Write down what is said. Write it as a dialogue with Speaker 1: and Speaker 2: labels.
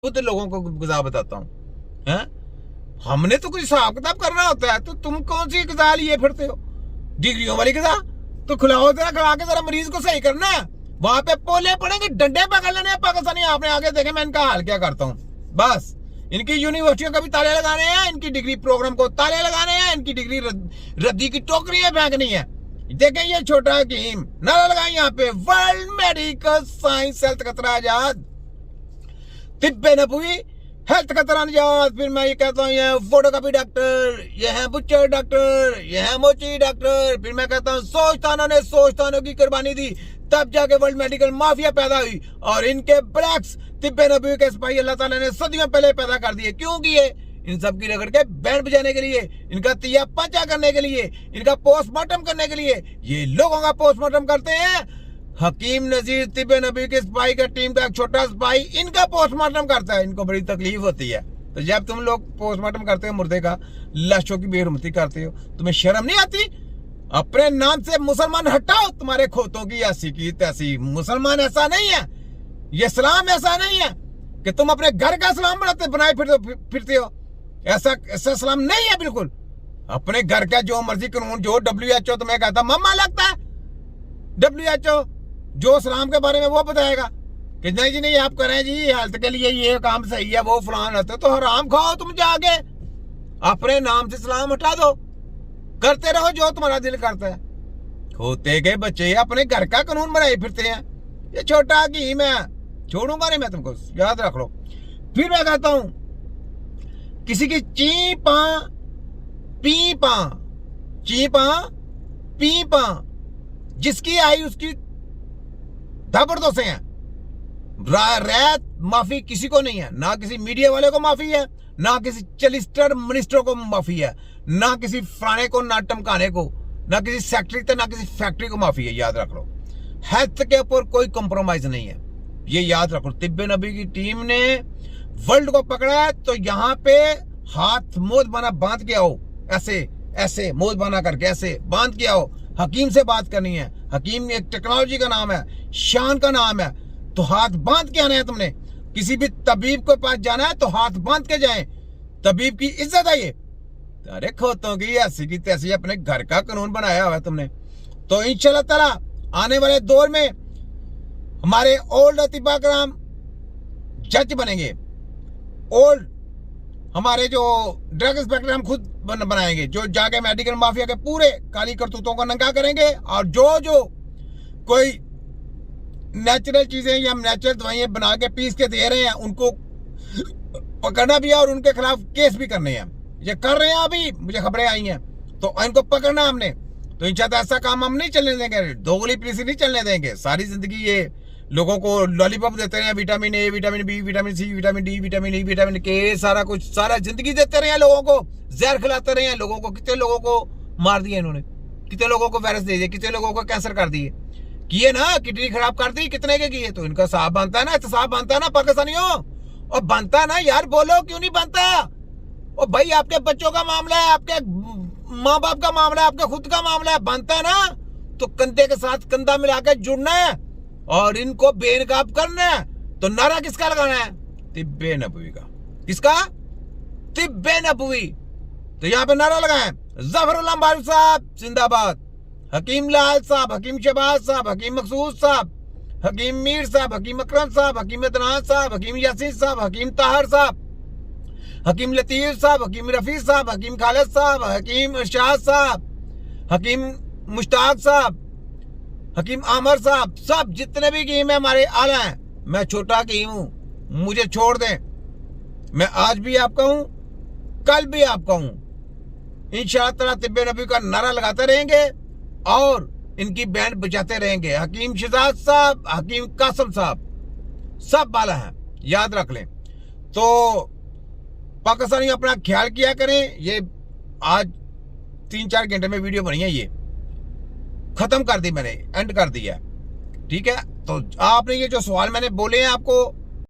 Speaker 1: खुद लोगों को गजा बताता हूँ। हैं, हमने तो कुछ हिसाब किताब करना होता है, तो तुम कौन सी गजा लिए फिरते हो, डिग्रियों वाली गजा? तो खिलाओ जरा, खिला के जरा मरीज को सही करना है। वहां पे पोले पड़ेंगे, डंडे पकड़ लेने पाकिस्तानी। आपने आगे देखे मैं इनका हाल क्या करता हूँ। बस इनकी यूनिवर्सिटियों का भी ताले लगाने हैं, इनकी डिग्री प्रोग्राम को ताले लगाने हैं, इनकी डिग्री रद्दी की टोकरियां फेंकनी है। देखें ये छोटा हकीम नारा लगाए यहाँ पे, वर्ल्ड मेडिकल साइंस हेल्थ खतरा आजाद, तिब्बे नबवी हेल्थ खतरा आजाद। फिर मैं ये कहता हूँ ये फोटोकॉपी डॉक्टर, ये है बुच्चर डॉक्टर, ये है मोची डॉक्टर। फिर मैं कहता हूँ सोचतानों ने सोचतानों की कुर्बानी दी, तब जाके वर्ल्ड मेडिकल माफिया पैदा हुई। और इनके ब्लैक्स तिब्बे नबी के सिपाही अल्लाह ताला ने सदियों पहले पैदा कर दिए। क्यों किए? इन सब की रगड़ के बैंड बजाने के लिए, इनका तिया पंचा करने के लिए, इनका पोस्टमार्टम करने के लिए। ये लोगों का पोस्टमार्टम करते हैं। हकीम नजीर तिब्बे नबी के सिपाही का टीम का एक छोटा सिपाही इनका पोस्टमार्टम करता है। इनको बड़ी तकलीफ होती है। तो जब तुम लोग पोस्टमार्टम करते हो मुर्दे का, लाशों की बेरुमती करते हो, तुम्हें शर्म नहीं आती? अपने नाम से मुसलमान हटाओ, तुम्हारे खोतों की ऐसी की तैसी। मुसलमान ऐसा नहीं है, ये इस्लाम ऐसा नहीं है कि तुम अपने घर का इस्लाम बनाए फिरते हो। ऐसा इस्लाम नहीं है बिल्कुल। अपने घर का जो मर्जी कानून, जो WHO तुम्हें कहता मम्मा लगता है, WHO जो इस्लाम के बारे में वो बताएगा कि नहीं जी नहीं आप करें जी हेल्थ के लिए ये काम सही है, वो फलान होता है, तो हराम खाओ तुम जाके, अपने नाम से इस्लाम हटा दो, करते रहो जो तुम्हारा दिल करता है। खोते के बच्चे अपने घर का कानून बनाए फिरते हैं। ये छोटा हकीम है, छोड़ूंगा नहीं मैं तुमको, याद रख लो। फिर मैं कहता हूं किसी की ची पा पी पा, ची पा पी पा, जिसकी आई उसकी धबड़ों से है। रैत माफी किसी को नहीं है, ना किसी मीडिया वाले को माफी है, ना किसी चलिस्टर मिनिस्टर को माफी है, ना किसी फलाने को, ना टमकाने को, ना किसी सेक्रेटरी तो ना किसी फैक्ट्री को माफी है। याद रख लो, हेल्थ के ऊपर कोई कंप्रोमाइज नहीं है, ये याद रखो। तिब्बे नबी की टीम ने वर्ल्ड को पकड़ा है, तो यहाँ पे हाथ मोद बना बांध के आओ, ऐसे ऐसे मोद बना करके ऐसे बांध के आओ। हकीम से बात करनी है, हकीम एक टेक्नोलॉजी का नाम है, शान का नाम है, तो हाथ बांध के आना है तुमने। किसी भी तबीब के पास जाना है तो हाथ बांध के जाए, तबीब की इज्जत है ये। अरे खोतों की ऐसी की तैसी अपने घर का कानून बनाया हुआ है तुमने। तो इंशाल्लाह ताला आने वाले दौर में हमारे ओल्ड अतिबा कराम जज बनेंगे। ओल्ड हमारे जो ड्रग इंस्पेक्टर हम खुद बनाएंगे, जो जाके मेडिकल माफिया के पूरे काली करतूतों को नंगा करेंगे। और जो जो कोई नेचुरल चीजें या नेचुरल दवाइयां बना के पीस के दे रहे हैं, उनको पकड़ना भी है और उनके खिलाफ केस भी करने हैं। ये कर रहे हैं, अभी मुझे खबरें आई हैं, तो इनको पकड़ना हमने। तो इंशाल्लाह ऐसा काम हम नहीं चलने देंगे, दोगली पुलिस नहीं चलने देंगे। सारी जिंदगी ये लोगों को लॉलीपॉप देते रहे, vitamin A, vitamin B, vitamin C, vitamin D, vitamin E, vitamin K, सारा कुछ, सारा जिंदगी देते रहे लोगों को, जहर खिलाते रहे लोगों को। कितने लोगों को मार दिया इन्होंने, कितने लोगों को वायरस दे दिए, कितने लोगों को कैंसर कर दिए, किए ना, किडनी खराब कर दी, कितने के किए। तो इनका साफ बनता है ना, एहतसाब बनता है ना पाकिस्तानियों, और बनता है ना यार, बोलो क्यों नहीं बनता। और भाई आपके बच्चों का मामला है, आपके माँ बाप का मामला है, आपका खुद का मामला है, बनता है ना, तो कंधे के साथ कंधा मिला के जुड़ना है और इनको बेनकाब करना है। तो नारा किसका लगाना है? तिब्बे नबवी का। किसका? तिब्बे नबवी। तो यहाँ पे नारा लगाए, जफरुल्लाह बारिश साहब जिंदाबाद, हकीम लाल साहब, हकीम शहबाज साहब, हकीम मकसूद साहब, हकीम मीर साहब, हकीम अकरम साहब, हकीम अदनान साहब, हकीम यासीन साहब, हकीम ताहर साहब, हकीम लतीफ साहब, हकीम रफीक साहब, हकीम खालिद साहब, हकीम इरशाद साहब, हकीम मुश्ताक साहब, हकीम आमर साहब, सब जितने भी हकीम है हमारे आला हैं। मैं छोटा हकीम हूं, मुझे छोड़ दें। मैं आज भी आपका हूं, कल भी आपका हूं। इंशाअल्लाह ताला तिब्बे नबी का नारा लगाते रहेंगे और इनकी बैंड बजाते रहेंगे। हकीम शहजाद साहब, हकीम कासम साहब, सब बाला हैं, याद रख लें। तो पाकिस्तानी अपना ख्याल किया करें। ये आज 3-4 घंटे में वीडियो बनी है, ये खत्म कर दी मैंने, एंड कर दिया, ठीक है। तो आपने ये जो सवाल मैंने बोले हैं आपको